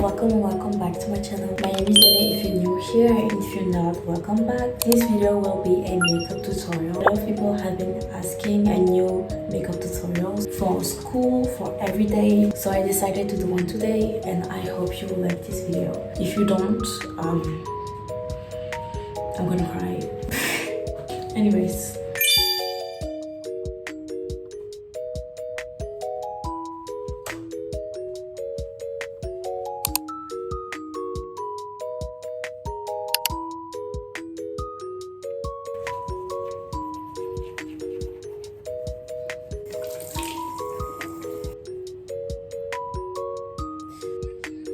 welcome and welcome back to my channel. My name is Nene if you're new here, and if you're not, welcome back. This video will be a makeup tutorial. A lot of people have been asking a new makeup tutorials for school, for everyday, so I decided to do one today, and I hope you will like this video. If you don't, I'm gonna cry. Anyways,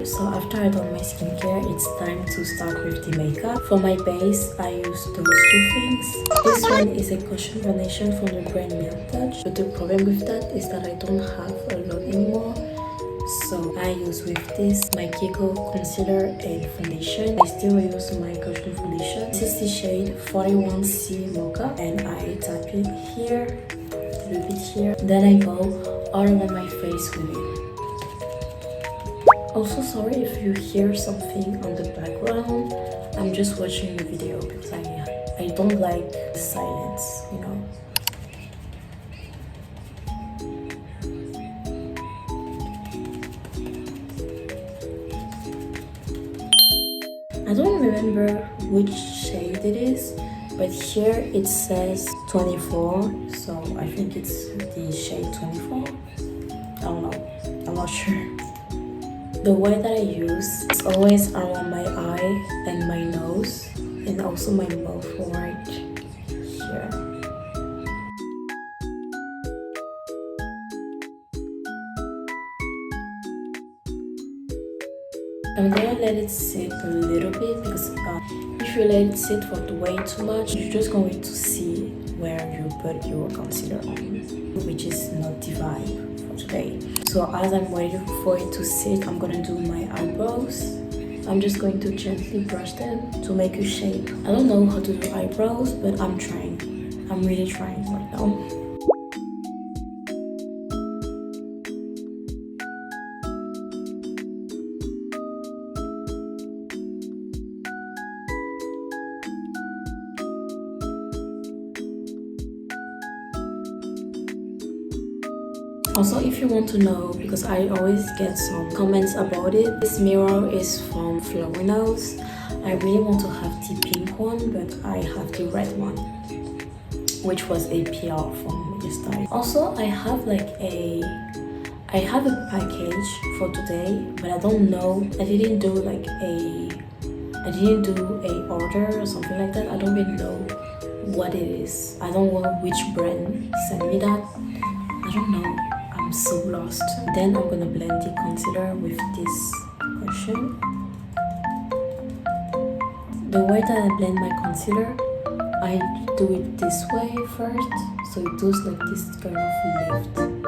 so after I done my skincare, it's time to start with the makeup. For my base, I use those two things. This one is a cushion foundation from the brand Milktouch, but the problem with that is that I don't have a lot anymore. So I use with this my Kiko concealer and foundation. I still use my cushion foundation. This is the shade 41C Mocha, and I tap it here, a little bit here. Then I go all over my face with it. Also, sorry if you hear something on the background. I'm just watching the video because I don't like silence, you know. I don't remember which shade it is, but here it says 24, so I think it's the shade 24. I don't know, I'm not sure. The way that I use is always around my eye and my nose, and also my mouth right here. I'm gonna let it sit a little bit because if you let it sit for way too much, you're just going to see where you put your concealer on, which is not the vibe for today. So as I'm waiting for it to sit, I'm gonna do my eyebrows. I'm just going to gently brush them to make a shape. I don't know how to do eyebrows, but I'm trying. I'm really trying right now. Also, if you want to know, because I always get some comments about it, this mirror is from Flortte. I really want to have the pink one, but I have the red one, which was a PR from YesStyle. Also, I have a package for today, but I don't know. I didn't do a order or something like that. I don't really know what it is. I don't know which brand sent me that. I don't know. I'm so lost. Then I'm gonna blend the concealer with this cushion. The way that I blend my concealer, I do it this way first, so it does like this kind of lift.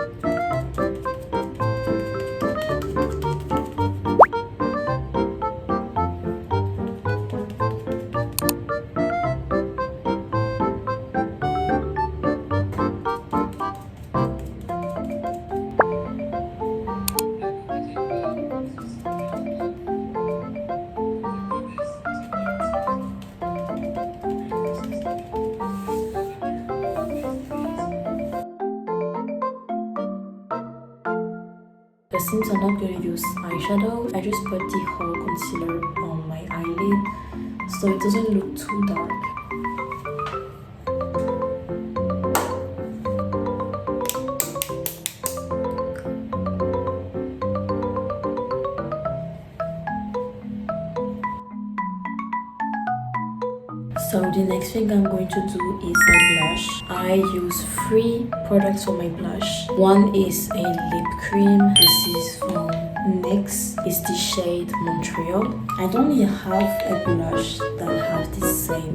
But since I'm not going to use eyeshadow, I just put the whole concealer on my eyelid so it doesn't look too dark. So the next thing I'm going to do is my blush. I use 3 products for my blush. One is a lip cream. This is from NYX. It's the shade Montreal. I don't really have a blush that has the same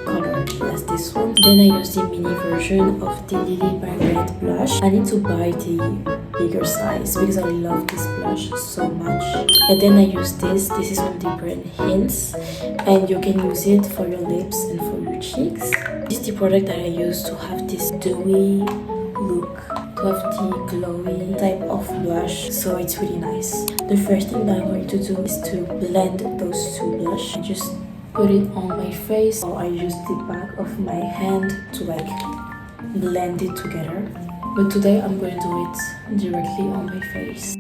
color as this one. Then I use the mini version of the lilybyred blush. I need to buy the bigger size because I love this blush so much. And then I use this is from the brand Hince, and you can use it for your lips and for your cheeks. This is the product that I use to have this dewy look, to of the glowy type of blush, so it's really nice. The first thing that I'm going to do is to blend those two blush. I just put it on my face, or I use the back of my hand to like blend it together. But today I'm going to do it directly on my face.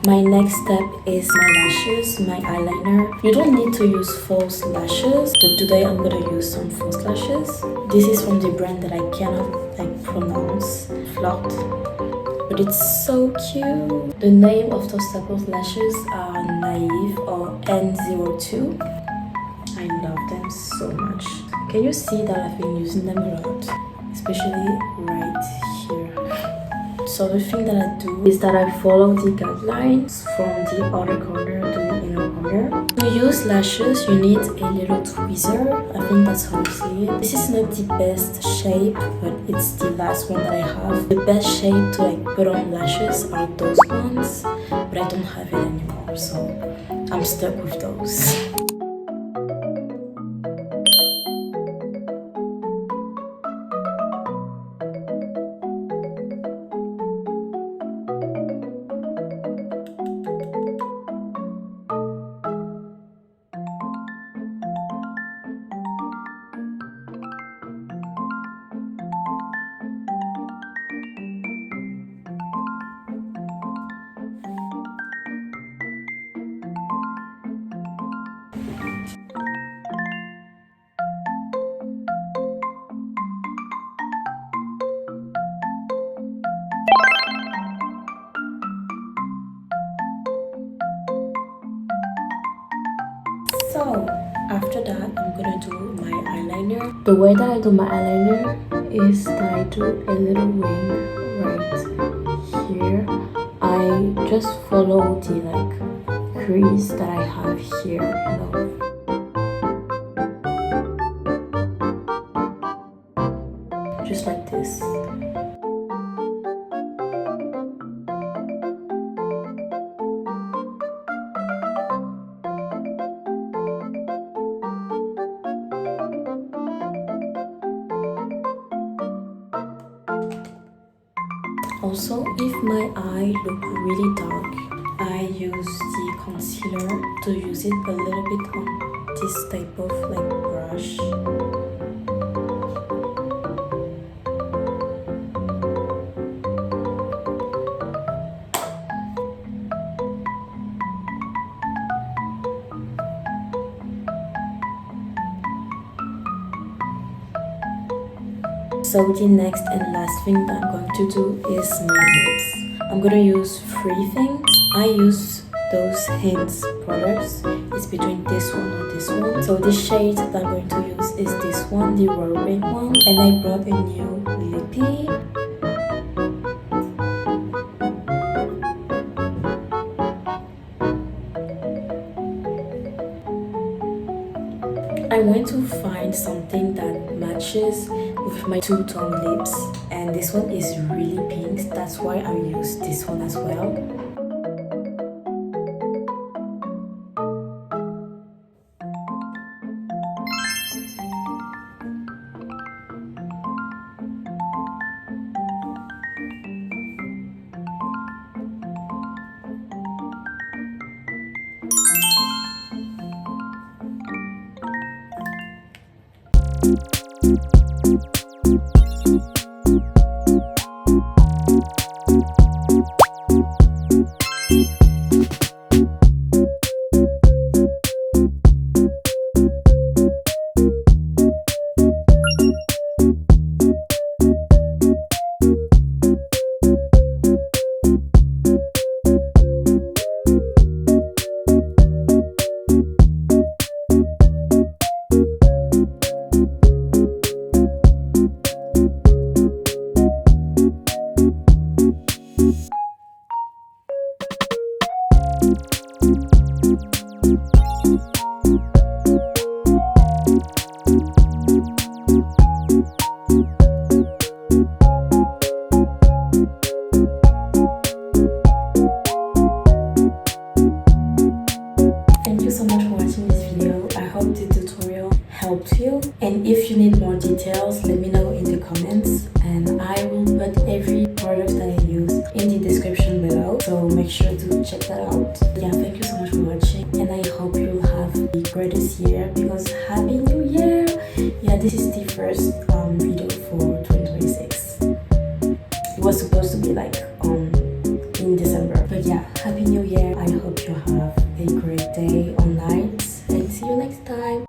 My next step is my lashes, my eyeliner. You don't need to use false lashes, but today I'm gonna use some false lashes. This is from the brand that I cannot like pronounce, Flortte, but it's so cute. The name of those type of lashes are Naive or N02. I love them so much. Can you see that I've been using them a lot, especially right here? So the thing that I do is that I follow the guidelines from the outer corner to the inner corner. To use lashes, you need a little tweezer. I think that's how you say it. This is not the best shape, but it's the last one that I have. The best shape to like put on lashes are those ones, but I don't have it anymore, so I'm stuck with those. So after that, I'm gonna do my eyeliner. The way that I do my eyeliner is that I do a little wing right here. I just follow the like crease that I have here, you know. Just like this. Also, if my eye look really dark, I use the concealer to use it a little bit on this type of like brush. So the next and last thing that I'm going to do is my lips. I'm gonna use 3 things. I use those Hince products. It's between this one or this one. So the shade that I'm going to use is this one, the raw red one. And I brought a new lippy. I went to find something that matches with my two-tone lips, and this one is really pink. That's why I use this one as well. helped you. And if you need more details, let me know in the comments, and I will put every product that I use in the description below, so make sure to check that out. Yeah, thank you so much for watching, and I hope you'll have the greatest year, because Happy New Year! Yeah, this is the first video for 2026. It was supposed to be like in December, but yeah, Happy New Year. I hope you have a great day or night, and see you next time.